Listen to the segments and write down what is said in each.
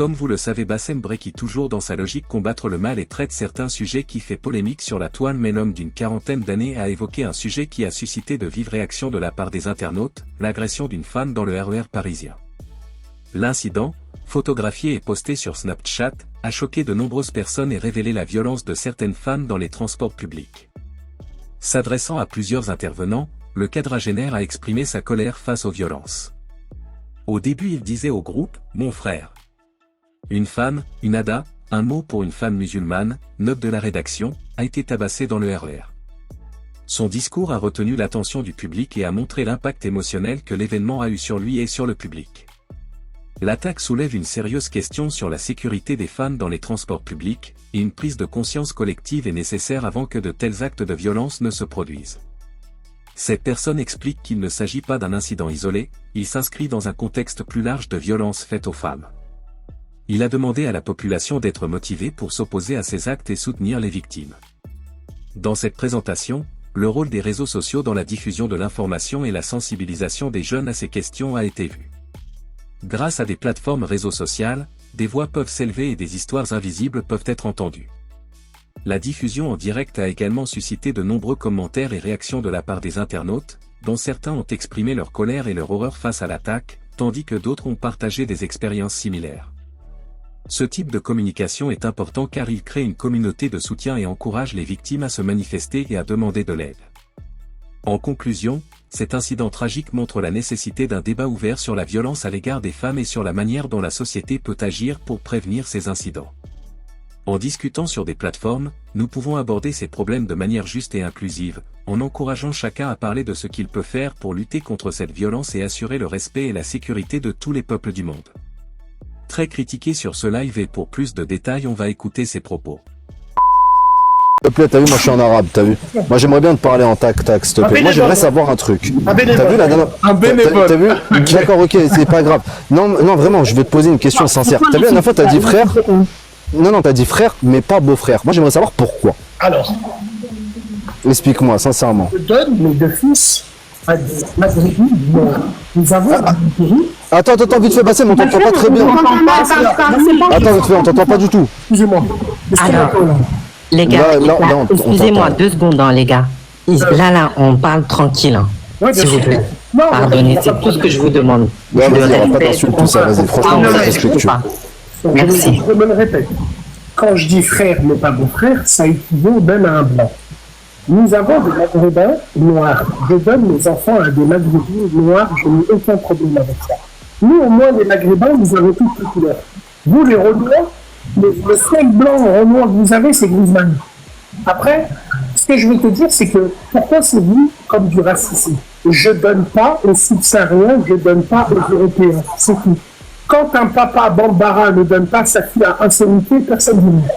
Comme vous le savez, Bassem Breki toujours dans sa logique combattre le mal et traite certains sujets qui fait polémique sur la toile, mais l'homme d'une quarantaine d'années a évoqué un sujet qui a suscité de vives réactions de la part des internautes, l'agression d'une femme dans le RER parisien. L'incident, photographié et posté sur Snapchat, a choqué de nombreuses personnes et révélé la violence de certaines femmes dans les transports publics. S'adressant à plusieurs intervenants, le quadragénaire a exprimé sa colère face aux violences. Au début, il disait au groupe « Mon frère ». Une femme, une Ada, un mot pour une femme musulmane, note de la rédaction, a été tabassée dans le RER. Son discours a retenu l'attention du public et a montré l'impact émotionnel que l'événement a eu sur lui et sur le public. L'attaque soulève une sérieuse question sur la sécurité des femmes dans les transports publics, et une prise de conscience collective est nécessaire avant que de tels actes de violence ne se produisent. Cette personne explique qu'il ne s'agit pas d'un incident isolé, il s'inscrit dans un contexte plus large de violence faite aux femmes. Il a demandé à la population d'être motivée pour s'opposer à ces actes et soutenir les victimes. Dans cette présentation, le rôle des réseaux sociaux dans la diffusion de l'information et la sensibilisation des jeunes à ces questions a été vu. Grâce à des plateformes réseaux sociales, des voix peuvent s'élever et des histoires invisibles peuvent être entendues. La diffusion en direct a également suscité de nombreux commentaires et réactions de la part des internautes, dont certains ont exprimé leur colère et leur horreur face à l'attaque, tandis que d'autres ont partagé des expériences similaires. Ce type de communication est important car il crée une communauté de soutien et encourage les victimes à se manifester et à demander de l'aide. En conclusion, cet incident tragique montre la nécessité d'un débat ouvert sur la violence à l'égard des femmes et sur la manière dont la société peut agir pour prévenir ces incidents. En discutant sur des plateformes, nous pouvons aborder ces problèmes de manière juste et inclusive, en encourageant chacun à parler de ce qu'il peut faire pour lutter contre cette violence et assurer le respect et la sécurité de tous les peuples du monde. Très critiqué sur ce live et pour plus de détails on va écouter ses propos. S'il te plaît, t'as vu, moi je suis en arabe, t'as vu. Moi j'aimerais bien te parler en tac-tac, s'il te plaît. Moi j'aimerais savoir un truc. T'as vu la dernière... Un bénévole. T'as vu? D'accord, ok, c'est pas grave. Non, vraiment, je vais te poser une question sincère. T'as vu la dernière fois, t'as dit frère? Non, t'as dit frère, mais pas beau-frère. Moi j'aimerais savoir pourquoi. Alors, explique-moi, sincèrement. je donne mes deux fils à des Maghrébins. Nous avons Attends, vite fait, Bassem, on t'entend pas très bien. Attends, vite fait, on t'entend pas du tout. Excusez-moi. Alors, les gars, non, excusez-moi 2 secondes, hein, les gars. Là, on parle tranquille, hein, Ouais, bien s'il vous sûr. plaît. Non, Pardonnez, c'est tout ce que je vous demande. Ouais, Le vas-y, on va pas respect, t'insulter tout ça, vas-y, franchement, on le va respect respectueux. pas. Donc, Merci. je me le répète. Quand je dis frère mais pas beau-frère, ça équivaut même à un blanc. Nous avons des Maghrébins noirs. Je donne mes enfants à des Maghrébins noirs, je n'ai aucun problème avec ça. Nous, au moins, les Maghrébins, nous avons toutes les couleurs. Vous, les Renois, le seul blanc Renoir que vous avez, c'est Griezmann. Après, ce que je veux te dire, c'est que pourquoi c'est vu comme du racisme? Je donne pas aux subsahariens, je donne pas aux Européens. C'est tout. Quand un papa Bambara ne donne pas sa fille à insécurité, personne ne dit.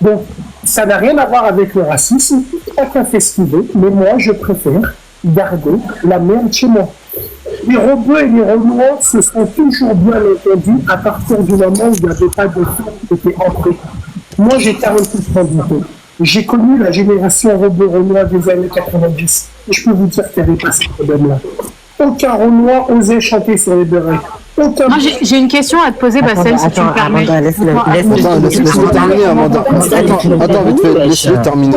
Donc, ça n'a rien à voir avec le racisme. Chacun fait ce qu'il veut, mais moi, je préfère garder la merde chez moi. Les Rebeux et les Renois se sont toujours bien entendus à partir du moment où il n'y avait pas de femmes qui étaient entrées. Moi, j'ai 48 ans bientôt. J'ai connu la génération Rebeu-Renois des années 90. Et je peux vous dire qu'il n'y avait pas ce problème-là. Aucun Renois osait chanter sur les bérets. Moi, j'ai une question à te poser, Bassem, si tu me permets. Amanda, Laisse-le terminer, Amanda. Attends, vite fait, laisse-le terminer.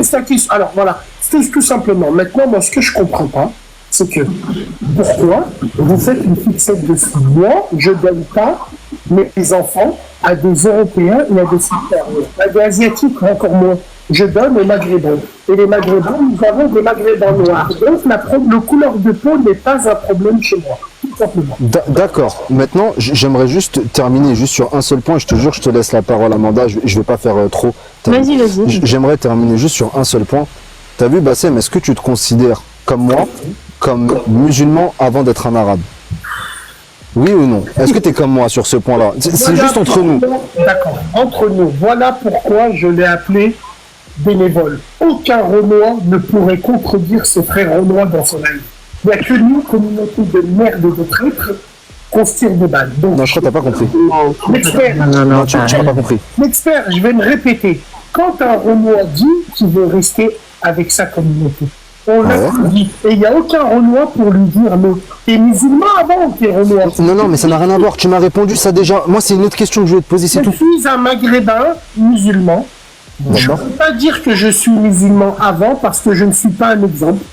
Alors voilà, c'est tout simplement. Maintenant, moi, ce que je comprends pas, c'est que pourquoi vous faites une fixette de ce moi, je donne pas mes enfants à des Européens et à des supérieurs, à des Asiatiques encore moins. Je donne aux Maghrébins. Et les Maghrébins, nous avons des Maghrébins noirs. Donc la couleur de peau n'est pas un problème chez moi. Tout simplement. D'accord. Maintenant, j'aimerais juste terminer juste sur un seul point. Je te jure, je te laisse la parole, Amanda. Je vais pas faire trop. Vas-y. J'aimerais terminer juste sur un seul point. T'as vu, Bassem, est-ce que tu te considères comme moi, comme musulman avant d'être un arabe? Oui ou non? Est-ce que tu es comme moi sur ce point-là? C'est Voilà juste entre nous. D'accord, entre nous. Voilà pourquoi je l'ai appelé bénévole. Aucun Renoir ne pourrait contredire ce frère Renoir dans son avis. Il n'y a que nous, communauté de merde et de traîtres, qu'on se tire des balles. Donc, Non, je crois que t'as pas compris. l'expert, Non, tu n'as pas compris. l'expert, je vais me répéter. Quand un Renoir dit qu'il veut rester avec sa communauté, On l'a tout dit. Et il n'y a aucun Renoir pour lui dire mais t'es musulman avant ou t'es Renoir? Non, mais ça n'a rien à voir. Tu m'as répondu ça déjà. Moi, c'est une autre question que je voulais te poser, c'est tout. Je suis un maghrébin musulman. Je ne peux pas dire que je suis musulman avant parce que je ne suis pas un exemple.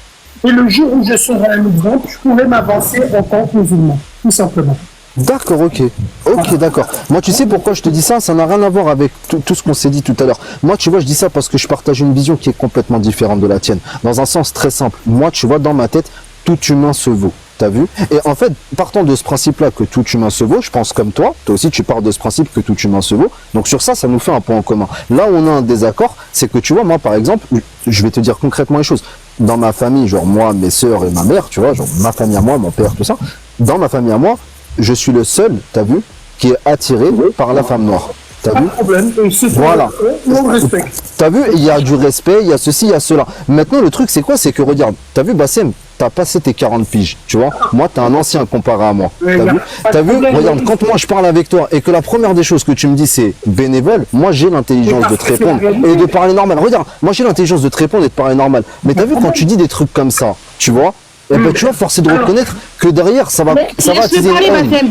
Et le jour où je serai un exemple, je pourrai m'avancer en tant que musulman, tout simplement. D'accord, ok. Ok, d'accord. Moi, tu sais pourquoi je te dis ça? Ça n'a rien à voir avec tout ce qu'on s'est dit tout à l'heure. Moi, tu vois, je dis ça parce que je partage une vision qui est complètement différente de la tienne. Dans un sens très simple. Moi, tu vois, dans ma tête, tout humain se vaut. T'as vu? Et en fait, partant de ce principe-là que tout humain se vaut, je pense comme toi aussi tu pars de ce principe que tout humain se vaut. Donc sur ça, ça nous fait un point en commun. Là où on a un désaccord, c'est que tu vois, moi par exemple, je vais te dire concrètement les choses. Dans ma famille, genre moi, mes sœurs et ma mère, tu vois, genre ma famille à moi, mon père, tout ça. Dans ma famille à moi, je suis le seul, t'as vu, qui est attiré par la femme noire. T'as vu? Pas de problème. Voilà. On respecte. T'as vu, il y a du respect, il y a ceci, il y a cela. Maintenant, le truc, c'est quoi? C'est que regarde, t'as vu, Bassem, t'as passé tes 40 piges, tu vois. Moi, t'es un ancien comparé à moi. T'as vu, regarde, quand moi je parle avec toi et que la première des choses que tu me dis c'est bénévole, moi j'ai l'intelligence de te répondre et de parler normal. Regarde, moi j'ai l'intelligence de te répondre et de parler normal. Mais t'as vu, quand tu dis des trucs comme ça, tu vois, et ben tu vas forcer de reconnaître que derrière ça va attiser une haine.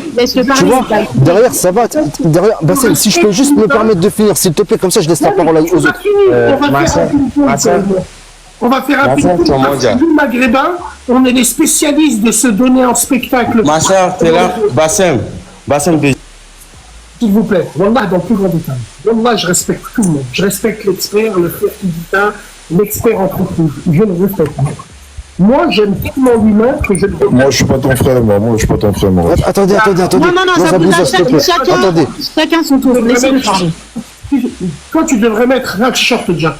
Tu vois, derrière ça va, derrière, Bassem, si je peux juste me permettre de finir, s'il te plaît, comme ça je laisse la parole aux autres. On va faire un petit nous, maghrébins, on est les spécialistes de se donner en spectacle. Ma soeur, t'es là, Bassem, s'il vous plaît, Wallah, dans le plus grand détail. Wallah, je respecte tout le monde. Je respecte l'expert, le fertilisant, l'expert entreprise. Je le respecte. Moi, j'aime tellement l'humain que je le veux. Moi, je suis pas ton frère, moi. Je suis pas ton frère, moi. Attendez. Non, ça vous Attendez. chacun son tour. Laissez-le parler. Toi, tu devrais mettre un t-shirt déjà.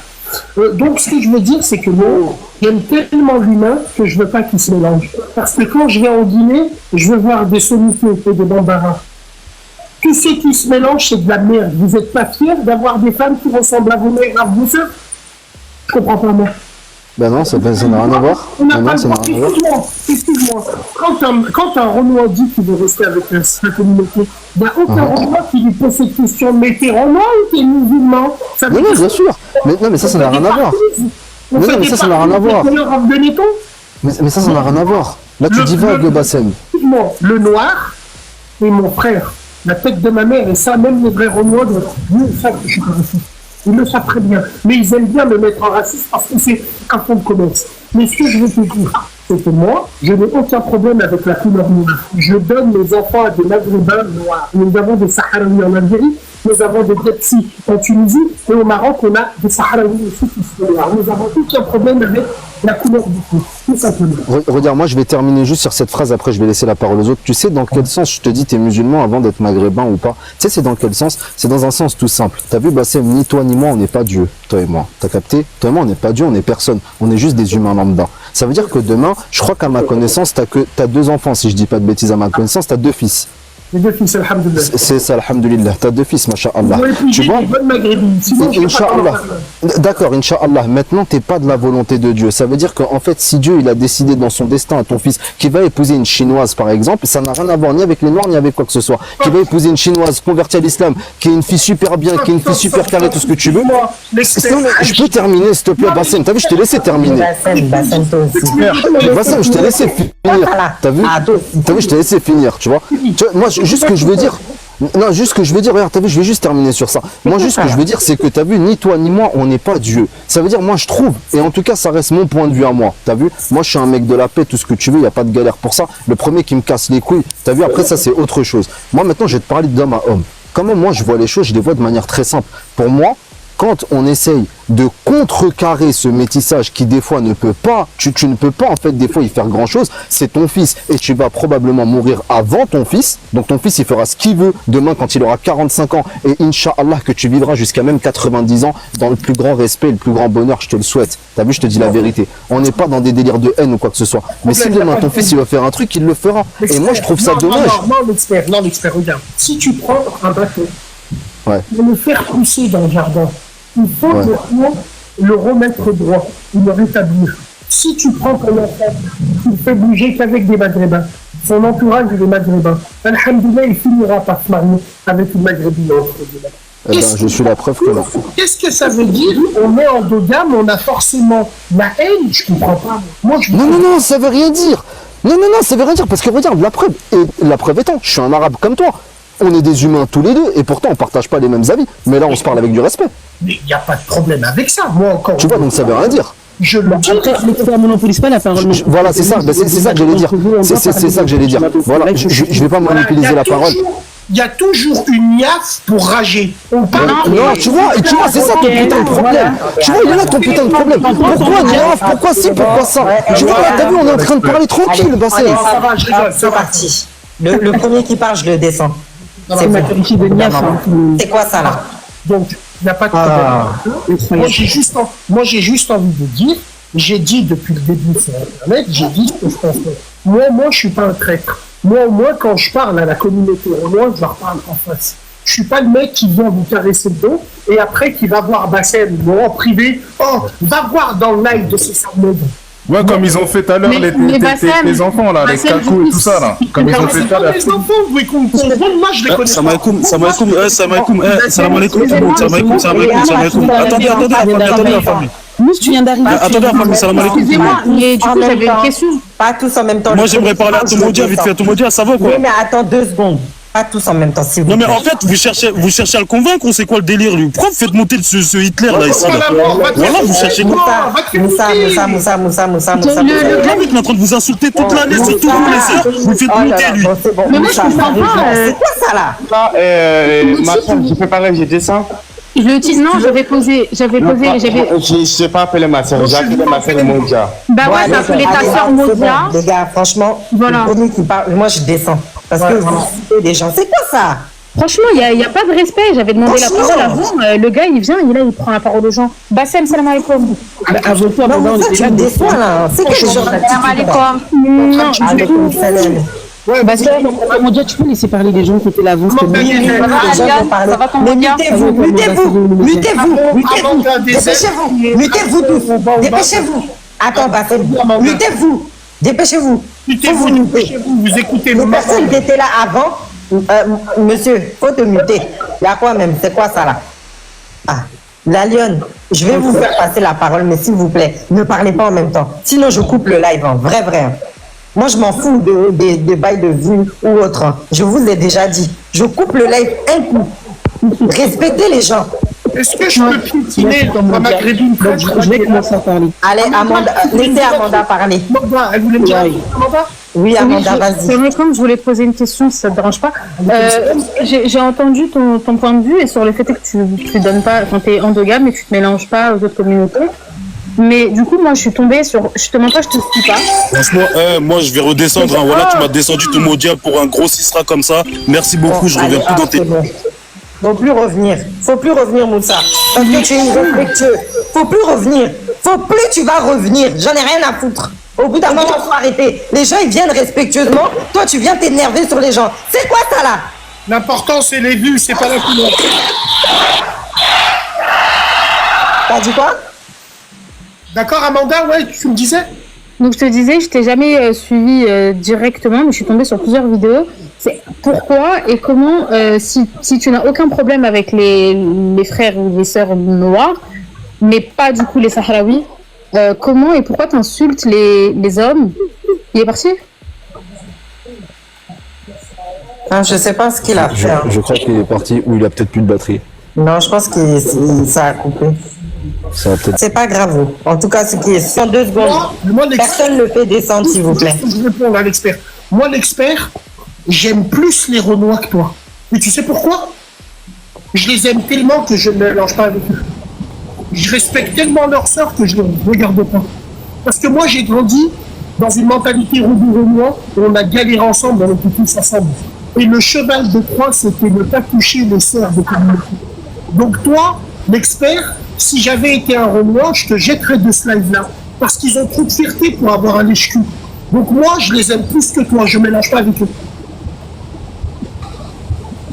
Donc, ce que je veux dire, c'est que moi, j'aime tellement l'humain que je veux pas qu'il se mélange. Parce que quand je viens en Guinée, je veux voir des sommités et des bambaras. Tout ce qui se mélange, c'est de la merde. Vous n'êtes pas fiers d'avoir des femmes qui ressemblent à vos mères, à vos sœurs? Je comprends pas, moi. Ben non, ça n'a rien à voir. Excuse-moi. Quand un Renoir dit qu'il veut rester avec sa communauté, il n'y a aucun Renoir qui lui pose cette question. Mais t'es Renoir ou t'es musulman? Non, bien sûr. Mais ça n'a rien à voir. Mais ça n'a rien à voir. Mais ça n'a rien à voir. Là, tu divagues, Bassem. Le noir est mon frère. La tête de ma mère, et ça, même les vrais Renois, ils le savent très bien. Mais ils aiment bien me mettre en raciste parce que c'est un fond de commerce. Mais ce que je veux te dire, c'est que moi, je n'ai aucun problème avec la couleur noire. Je donne mes enfants à des Maghrébins noirs. Nous avons des Sahraouis en Algérie, nous avons des Depsi en Tunisie, et au Maroc, on a des Sahraouis aussi qui sont noirs. Nous n'avons aucun problème avec la couleur du cou, tout simplement. Regarde, moi je vais terminer juste sur cette phrase, après je vais laisser la parole aux autres. Tu sais dans quel sens je te dis t'es musulman avant d'être maghrébin ou pas? Tu sais c'est dans quel sens? C'est dans un sens tout simple. T'as vu Bassem, ni toi ni moi on n'est pas Dieu, toi et moi. T'as capté? Toi et moi on n'est pas Dieu, on n'est personne. On est juste des humains lambda. Ça veut dire que demain, je crois qu'à ma connaissance, t'as 2 enfants, si je dis pas de bêtises à ma connaissance, t'as 2 fils. Les 2 fils, alhamdoulilah. C'est ça, alhamdoulilah. T'as 2 fils, masha'Allah. Tu vois? Inch'Allah. D'accord, Inch'Allah. Maintenant, t'es pas de la volonté de Dieu. Ça veut dire qu'en fait, si Dieu, il a décidé dans son destin à ton fils qu'il va épouser une chinoise, par exemple, ça n'a rien à voir ni avec les noirs, ni avec quoi que ce soit. Qu'il va épouser une chinoise convertie à l'islam, qui est une fille super bien, qui est une fille super carrée, tout ce que tu veux. Non, mais je peux terminer, s'il te plaît, Bassem. T'as vu, je t'ai laissé terminer. Bassem, je t'ai laissé finir. T'as vu, je t'ai laissé finir, tu vois. Moi, juste ce que je veux dire. Non, juste ce que je veux dire, regarde, t'as vu, je vais juste terminer sur ça. Moi, juste ce que je veux dire, c'est que t'as vu, ni toi ni moi, on n'est pas Dieu. Ça veut dire, moi, je trouve, et en tout cas, ça reste mon point de vue à moi. T'as vu, moi, je suis un mec de la paix, tout ce que tu veux, il n'y a pas de galère pour ça. Le premier qui me casse les couilles, t'as vu, après ça, c'est autre chose. Moi, maintenant, je vais te parler d'homme à homme. Comment moi, je vois les choses, je les vois de manière très simple. Pour moi, quand on essaye de contrecarrer ce métissage qui des fois ne peut pas, tu ne peux pas en fait des fois y faire grand chose, c'est ton fils et tu vas probablement mourir avant ton fils, donc ton fils il fera ce qu'il veut demain quand il aura 45 ans et Inch'Allah que tu vivras jusqu'à même 90 ans dans le plus grand respect et le plus grand bonheur, je te le souhaite. T'as vu, je te dis la vérité. On n'est pas dans des délires de haine ou quoi que ce soit. Mais si demain ton fils il va faire un truc, il le fera. Et moi je trouve ça dommage. Non, l'expert, regarde. Si tu prends un bateau, pour le faire pousser dans le jardin, il faut le remettre droit, le rétablir. Si tu prends ton enfant, tu ne fais bouger qu'avec des maghrébins. Son entourage est des maghrébins. Alhamdoulilah, il finira par se marier avec une maghrébine. Eh ben, je suis la preuve que non. Qu'est-ce que ça veut dire? On est endogame, on a forcément la haine, je comprends pas. Moi, je Non, ça veut rien dire. Non, ça veut rien dire, parce que regarde, la preuve étant, je suis un arabe comme toi. On est des humains tous les deux, et pourtant on partage pas les mêmes avis. Mais là, on se parle avec du respect. Mais il n'y a pas de problème avec ça, moi encore. Tu vois, donc ça veut rien dire. Je le dis. L'expert monopolise pas la parole. Voilà, c'est ça, c'est ça que j'allais dire. C'est ça que j'allais dire. Voilà, je vais pas monopoliser la parole. Il y a toujours une niaque pour rager. On parle. Non, tu vois, c'est ça ton putain de problème. Tu vois, il est là ton putain de problème. Pourquoi niaf? Pourquoi ci? Pourquoi ça? Tu vois, t'as vu, on est en train de parler tranquille, Bassem. Ça va, je rigole, C'est parti. Le premier qui part, je le descends. C'est ma qualifiée de niaf. C'est quoi ça là? Donc, il n'y a pas de problème. Moi, j'ai juste envie de dire, j'ai dit depuis le début sur Internet, j'ai dit ce que je pense. Moi, je suis pas un traître. Moi, au moins, quand je parle à la communauté, au moins, je leur parle en face. Je suis pas le mec qui vient vous caresser le dos et après qui va voir Bassem en privé. Oh, va voir dans le live de ces sarmèdes. Ouais, comme ils ont fait tout à l'heure les enfants là, les cacous et tout ça là. Comme ils ont fait tout à l'heure. Les enfants, vous pouvez comprendre, moi je les connais pas. Salam alaikum, tout le monde. Salam alaikum. Attendez la famille. Nous, tu viens d'arriver. Attendez la famille, salam alaikum. Excusez-moi, mais du coup, j'avais une question. Pas tous en même temps. Moi j'aimerais parler à Tomodia, vite fait. Tomodia, ça va quoi? Oui, mais attends 2 secondes. Pas tous en même temps, s'il vous plaît. Non mais en fait, vous cherchez à le convaincre ou c'est quoi le délire lui? Pourquoi vous faites monter ce Hitler là ici là? Voilà, vous cherchez quoi? Moussa. Le mec est en train de vous insulter toute l'année, surtout vous les sœurs, vous le faites monter lui. Mais moi, je comprends pas. C'est quoi ça là? Ma femme, je peux parler, j'ai dessin. Non, j'avais posé. Je sais pas appeler ma soeur, j'ai appelé ma soeur Modia. Bah ouais, t'as appelé ta soeur Modia. Les gars, franchement, Voilà. le premier qui parle, moi je descends. Parce que vous citez des gens, c'est quoi ça? Franchement, il n'y a pas de respect. J'avais demandé la parole avant. Le gars, il vient, il prend la parole aux gens. Bassem, salam alaikum. Avoue-toi, Non, mais ça, tu me déçois là. C'est quel genre Salam d'attitude alaikum. Non, Alaikum salam. Bassem, Modia, tu peux laisser parler les gens qui étaient là avant. ça va ton Mais Modia? Mutez-vous tous. Dépêchez-vous. Attends, Bassem, mutez-vous. Dépêchez-vous. Vous écoutez Les personnes qui étaient là avant, monsieur, faut te muter. Il y a quoi même? C'est quoi ça là? Ah, la lionne, je vais vous faire passer la parole, mais s'il vous plaît, ne parlez pas en même temps. Sinon, je coupe le live, hein. Vrai. Moi, je m'en fous des bails de vue ou autre. Hein. Je vous ai déjà dit. Je coupe le live un coup. Respectez les gens. Est-ce que je peux piétiner dans ma maghrébine? Je vais commencer à parler. Allez, Amanda, laissez Amanda parler. Amanda, elle voulait me dire Amanda? Oui, Amanda, vas-y. C'est vrai, comme je voulais te poser une question, si ça te dérange pas. J'ai entendu ton point de vue et sur le fait que tu donnes pas, quand t'es endogame et que tu te mélanges pas aux autres communautés. Mais du coup, moi, je suis tombée sur. Je te mens pas, je te suis pas. Franchement, moi je vais redescendre. Hein. Voilà, tu m'as descendu Tomodia pour un gros Sisra comme ça. Merci beaucoup, je reviens plus dans tes. Faut plus revenir, Moussa. Parce que tu es irrespectueux. Faut plus revenir. Tu vas revenir. J'en ai rien à foutre. Au bout d'un moment, faut arrêter. Les gens, ils viennent respectueusement. Toi, tu viens t'énerver sur les gens. C'est quoi ça là? L'important, c'est les vues, c'est pas la couleur. T'as dit quoi? D'accord, Amanda, ouais, tu me disais? Donc, je te disais, je t'ai jamais suivi directement, mais je suis tombée sur plusieurs vidéos. C'est pourquoi et comment, si tu n'as aucun problème avec les frères ou les sœurs noirs, mais pas du coup les Sahraouis, comment et pourquoi tu insultes les hommes? Il est parti? Ah, je sais pas ce qu'il a fait. Hein. Je crois qu'il est parti ou il a peut-être plus de batterie. Non, je pense que ça a coupé. C'est pas grave. En tout cas, ce qui est 102 secondes. Personne ne fait descendre, s'il vous plaît. Je réponds à l'expert. Moi, l'expert, j'aime plus les Renois que toi. Mais tu sais pourquoi? Je les aime tellement que je ne mélange pas avec eux. Je respecte tellement leur sœur que je ne les regarde pas. Parce que moi, j'ai grandi dans une mentalité Renois où on a galéré ensemble, on était tous ensemble. Et le cheval de Troie, c'était ne pas toucher les sœurs de communauté. Donc toi, l'expert, si j'avais été un Renois, je te jetterais de ce live-là. Parce qu'ils ont trop de fierté pour avoir un lèche-cul. Donc moi, je les aime plus que toi, je ne mélange pas avec eux.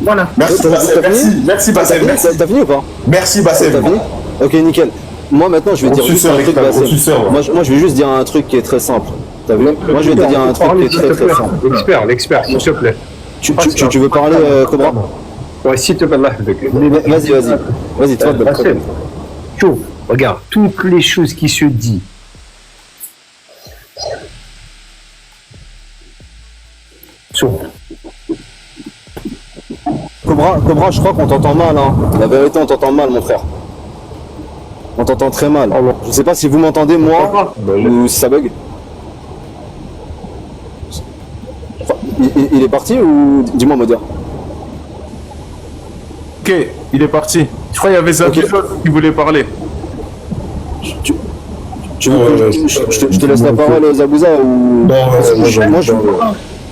Voilà. Merci Bassem. T'as fini ou pas? Merci Bassem. T'as fini? Ok, nickel. Moi maintenant, je vais dire juste un truc, Bassem. Moi, je vais juste dire un truc qui est très simple. T'as vu? Moi, je vais te dire un truc qui est très très simple. L'expert, s'il te plaît. Tu veux parler, Cobra? Ouais, s'il te plaît, là, Vas-y, toi, Bassem, chaud, regarde, toutes les choses qui se disent. Cobra, je crois qu'on t'entend mal, hein. La vérité, on t'entend mal, mon frère. On t'entend très mal. Je sais pas si vous m'entendez, moi, ou si ça bug. Enfin, il est parti ou... Dis-moi, Modia. Ok, il est parti. Je crois qu'il y avait Zabouza qui voulait parler. Tu veux que je te laisse la parole, Zabouza, ou... Non, moi, je...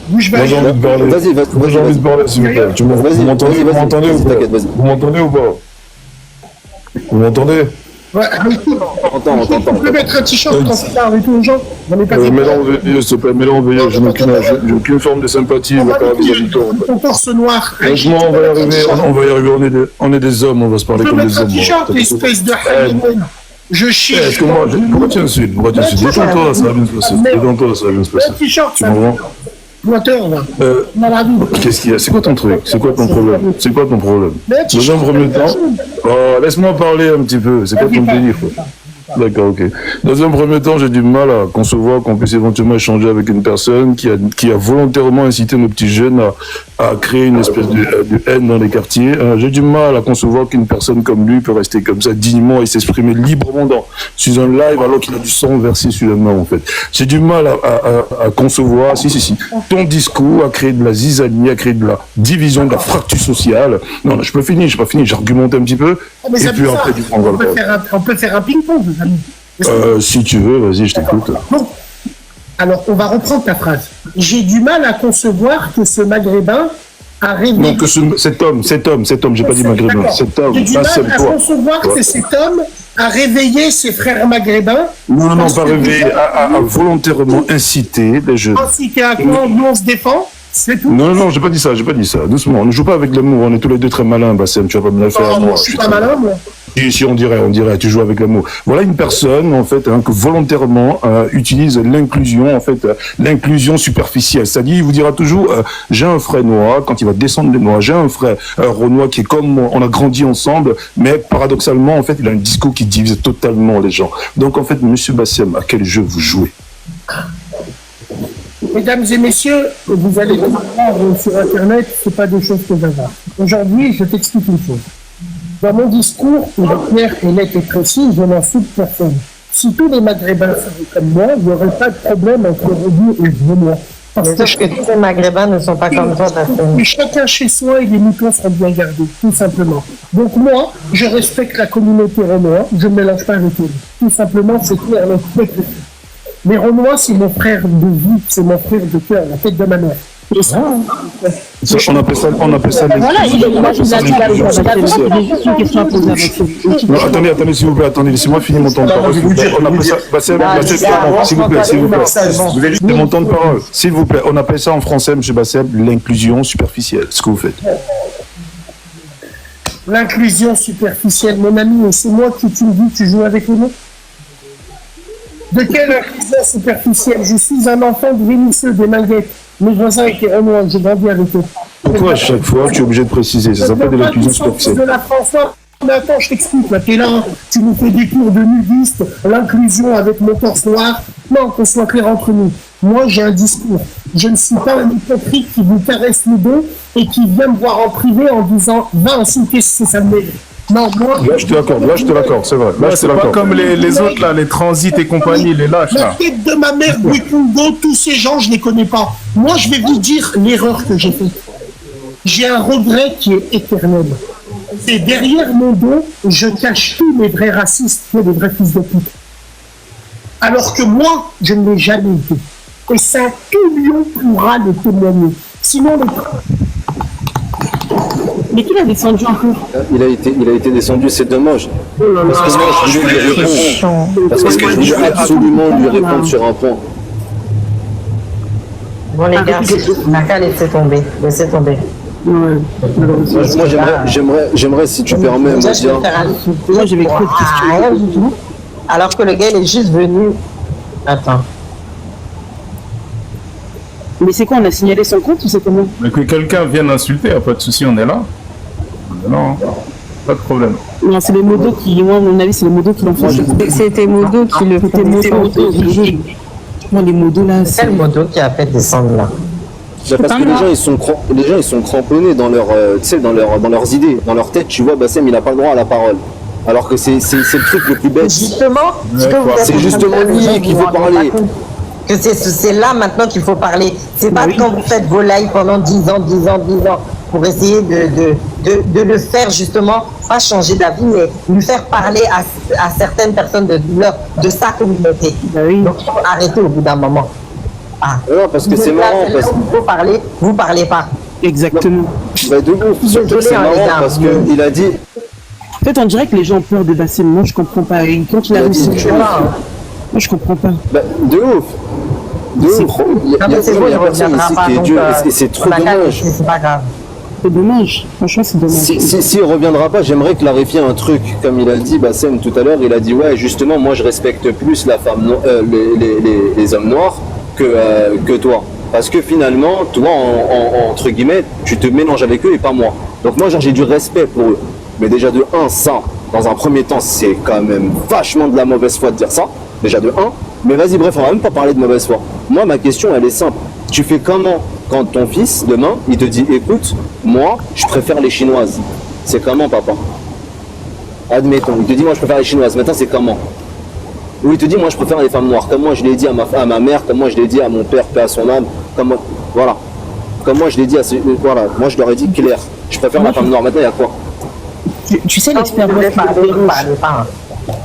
Moi, j'ai envie de parler. Vas-y, j'ai envie de parler, s'il vous plaît. Vous m'entendez ou pas? Vous m'entendez ou pas? Vous m'entendez? Ouais, on t'entend. Tu peux mettre un t-shirt quand tu parles et tout aux gens. Mets-le en veilleux, s'il te plaît, mets-le en veilleux. Je n'ai aucune forme de sympathie. Ton torse noir. Franchement, on va y arriver. On est des hommes, on va se parler comme des hommes. Tu peux mettre un t-shirt, espèce de haine. Je chie. Pourquoi tu insultes? Détends-toi, ça va bien se passer. Un t-shirt, tu comprends? Qu'est-ce qu'il y a? C'est quoi ton truc? C'est quoi ton problème? Dans un premier temps, laisse-moi parler un petit peu. C'est quoi ton délire? D'accord, ok. Dans un premier temps, j'ai du mal à concevoir qu'on puisse éventuellement échanger avec une personne qui a volontairement incité nos petits jeunes à créer une espèce de haine dans les quartiers. J'ai du mal à concevoir qu'une personne comme lui peut rester comme ça dignement et s'exprimer librement sur un live alors qu'il a du sang versé sur la main, en fait. J'ai du mal à concevoir, si, ton discours a créé de la zizanie, a créé de la division, de la fracture sociale. Non, je peux finir, j'ai pas fini, j'argumente un petit peu, et puis après tu prendras le parole. On peut faire un ping-pong. Si tu veux, vas-y, je t'écoute. Bon. Alors, on va reprendre ta phrase. J'ai du mal à concevoir que ce Maghrébin a rêvé... Non, que cet homme, j'ai pas dit Maghrébin, cet homme, j'ai du mal à concevoir que cet homme a réveillé ses frères maghrébins... Non, pas réveillé, a volontairement incité les jeunes. Incité à quoi? Nous, on se défend? C'est tout. Non, j'ai pas dit ça. Doucement, on ne joue pas avec l'amour, on est tous les deux très malins, Bassem, tu vas pas me la faire. Non, je suis pas malin, moi. Si, on dirait, tu joues avec l'amour. Voilà une personne, en fait, que volontairement utilise l'inclusion, en fait, l'inclusion superficielle. C'est-à-dire, il vous dira toujours, j'ai un frère noir, quand il va descendre les noirs, j'ai un frère renois qui est comme moi, on a grandi ensemble, mais paradoxalement, en fait, il a un discours qui divise totalement les gens. Donc, en fait, monsieur Bassem, à quel jeu vous jouez? Mesdames et messieurs, vous allez voir sur Internet, c'est pas des choses que j'avais. Aujourd'hui, je t'explique une chose. Dans mon discours, il est clair et net et précis, je n'insulte personne. Si tous les Maghrébins seraient comme moi, il n'y aurait pas de problème entre Rebou et moi. Parce que tous les Maghrébins ne sont pas comme toi, mais chacun chez soi et les moutons seront bien gardés, tout simplement. Donc moi, je respecte la communauté renois, je ne mélange pas avec eux. Tout simplement, c'est clair. Mais Renoir, c'est mon frère de vie, c'est mon frère de cœur, la tête de ma mère. On appelle ça. Voilà, il a juste une question à poser avec vous. Non, attendez, s'il vous plaît, laissez-moi finir mon temps de parole. On appelle ça, s'il vous plaît. Mon temps de parole, s'il vous plaît. On appelle ça en français, M. Bassem, l'inclusion superficielle. Ce que vous faites. L'inclusion superficielle, mon ami, et c'est moi qui tu me dis, tu joues avec nous? De quelle inclusion superficielle? Je suis un enfant de Vénitieux, des Manguettes. Mes voisins étaient Renois, j'ai grandi avec eux. Pourquoi à chaque fois tu es obligé de préciser? Ça s'appelle de l'inclusion superficielle. De la François. Mais attends, je t'explique, là, t'es là, tu nous fais des cours de nudistes, l'inclusion avec mon torse noir. Non, qu'on soit clair entre nous. Moi, j'ai un discours. Je ne suis pas un hypocrite qui vous caresse les deux et qui vient me voir en privé en disant « Va insulter si ça me met. » Non, moi... Là, je te l'accorde, c'est vrai. Là, c'est pas comme les autres, là, les transits et compagnie, les lâches, là. La tête de ma mère, Bukungo, tous ces gens, je les connais pas. Moi, je vais vous dire l'erreur que j'ai faite. J'ai un regret qui est éternel. C'est derrière mon dos, je cache tous mes vrais racistes, les vrais fils de pute. Alors que moi, je ne l'ai jamais été. Et ça, tout lion pourra le témoigner. Sinon, mais qui l'a descendu encore? Il a été descendu, c'est dommage. Parce que moi, je voulais lui répondre. Parce que je voulais absolument lui répondre sur un point. Bon, les gars, n'a qu'à laisser tomber. Laissez tomber. Ouais. Moi, j'aimerais, si tu permets, moi, je vais rien du tout. Alors que le gars, il est juste venu. Attends. Mais c'est quoi, on a signalé son compte ou c'est comment? Mais que quelqu'un vienne insulter, y a pas de souci, on est là. Non, pas de problème. Non, c'est les modos qui, moi, à mon avis, c'est les modos qui l'ont fait. C'était Modo qui le C'était modos. Moi, les modos là, C'est c'est. le moto qui a fait descendre là. Bah, parce que les gens ils sont cramponnés dans leur, tu sais, dans leurs idées, dans leur tête. Tu vois, Bassem, il a pas le droit à la parole. Alors que c'est le truc le plus bête. Justement, ce que vous êtes en C'est train de justement faire, les gens lui qu'il vous faut rendez parler. pas compte que c'est là maintenant qu'il faut parler. C'est pas quand vous faites vos lives pendant 10 ans, pour essayer de le faire justement, pas changer d'avis, mais lui faire parler à certaines personnes de sa communauté. Donc il faut arrêter au bout d'un moment. Ah. Non, parce que c'est marrant. Parce que vous parlez, vous parlez pas. Exactement. bah, de ouf. Surtout que c'est marrant parce qu'il a dit. En fait, on dirait que les gens ont peur de Bassem. Moi, je comprends pas. Et quand il a réussi, moi, je comprends pas. Bah, de ouf. De C'est ouf. trop. Il y a personne ici qui est dur. Et c'est trop dommage. C'est pas grave. C'est dommage. Franchement, c'est dommage. S'il reviendra pas, j'aimerais clarifier un truc. Comme il a dit, Bassem, tout à l'heure, il a dit ouais, justement, moi je respecte plus la femme, les hommes noirs que toi. Parce que finalement, toi, entre guillemets, tu te mélanges avec eux et pas moi. Donc moi, genre, j'ai du respect pour eux. Mais déjà de 1, ça, dans un premier temps, c'est quand même vachement de la mauvaise foi de dire ça. Déjà de 1. Mais vas-y, bref, on va même pas parler de mauvaise foi. Moi, ma question, elle est simple. Tu fais comment quand ton fils, demain, il te dit, écoute, moi, je préfère les chinoises. C'est comment, papa? Admettons, il te dit, moi, je préfère les chinoises. Maintenant, c'est comment? Ou il te dit, moi, je préfère les femmes noires. Comme moi, je l'ai dit à ma mère, comme moi, je l'ai dit à mon père, paix à son âme. Voilà. Comme moi, je l'ai dit voilà. Moi, je leur ai dit clair. Je préfère la femme noire. Maintenant, il y a quoi? Tu sais, l'expert,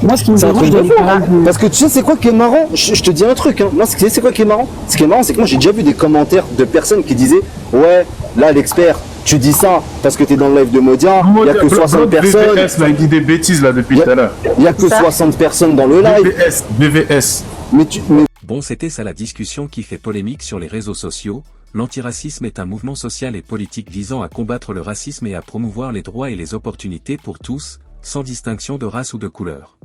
moi, ce qui me C'est un truc dérange de fou. Parce que tu sais, c'est quoi qui est marrant? Je te dis un truc, hein. Moi, c'est quoi qui est marrant? Ce qui est marrant, c'est que moi, j'ai déjà vu des commentaires de personnes qui disaient, ouais, là, l'expert, tu dis ça parce que t'es dans le live de Modia, il n'y a que 60 personnes. BVS, là, il dit des bêtises, là, depuis tout à l'heure. Il n'y a que 60 personnes dans le live. BVS. Bon, c'était ça la discussion qui fait polémique sur les réseaux sociaux. L'antiracisme est un mouvement social et politique visant à combattre le racisme et à promouvoir les droits et les opportunités pour tous, sans distinction de race ou de couleur.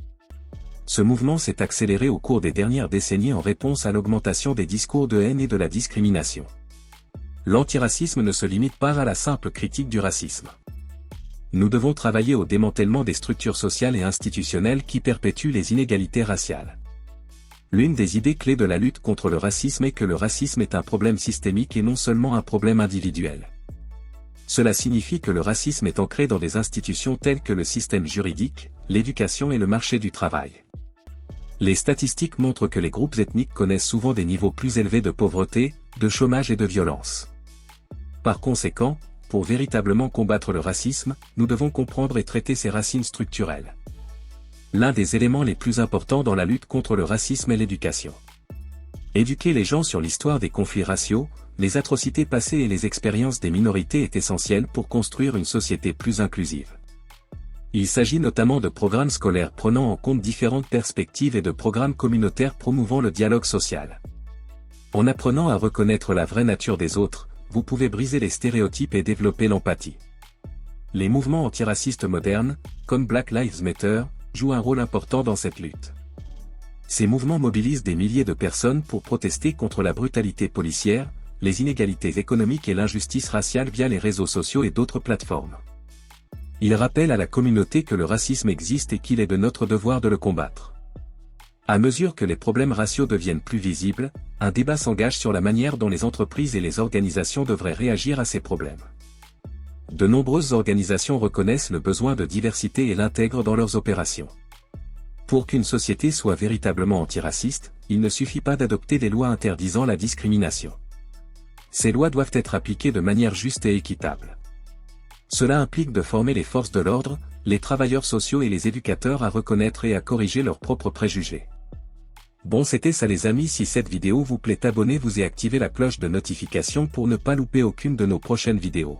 Ce mouvement s'est accéléré au cours des dernières décennies en réponse à l'augmentation des discours de haine et de la discrimination. L'antiracisme ne se limite pas à la simple critique du racisme. Nous devons travailler au démantèlement des structures sociales et institutionnelles qui perpétuent les inégalités raciales. L'une des idées clés de la lutte contre le racisme est que le racisme est un problème systémique et non seulement un problème individuel. Cela signifie que le racisme est ancré dans des institutions telles que le système juridique, l'éducation et le marché du travail. Les statistiques montrent que les groupes ethniques connaissent souvent des niveaux plus élevés de pauvreté, de chômage et de violence. Par conséquent, pour véritablement combattre le racisme, nous devons comprendre et traiter ses racines structurelles. L'un des éléments les plus importants dans la lutte contre le racisme est l'éducation. Éduquer les gens sur l'histoire des conflits raciaux, les atrocités passées et les expériences des minorités est essentiel pour construire une société plus inclusive. Il s'agit notamment de programmes scolaires prenant en compte différentes perspectives et de programmes communautaires promouvant le dialogue social. En apprenant à reconnaître la vraie nature des autres, vous pouvez briser les stéréotypes et développer l'empathie. Les mouvements antiracistes modernes, comme Black Lives Matter, jouent un rôle important dans cette lutte. Ces mouvements mobilisent des milliers de personnes pour protester contre la brutalité policière, les inégalités économiques et l'injustice raciale via les réseaux sociaux et d'autres plateformes. Ils rappellent à la communauté que le racisme existe et qu'il est de notre devoir de le combattre. À mesure que les problèmes raciaux deviennent plus visibles, un débat s'engage sur la manière dont les entreprises et les organisations devraient réagir à ces problèmes. De nombreuses organisations reconnaissent le besoin de diversité et l'intègrent dans leurs opérations. Pour qu'une société soit véritablement antiraciste, il ne suffit pas d'adopter des lois interdisant la discrimination. Ces lois doivent être appliquées de manière juste et équitable. Cela implique de former les forces de l'ordre, les travailleurs sociaux et les éducateurs à reconnaître et à corriger leurs propres préjugés. Bon, c'était ça les amis, si cette vidéo vous plaît, abonnez-vous et activez la cloche de notification pour ne pas louper aucune de nos prochaines vidéos.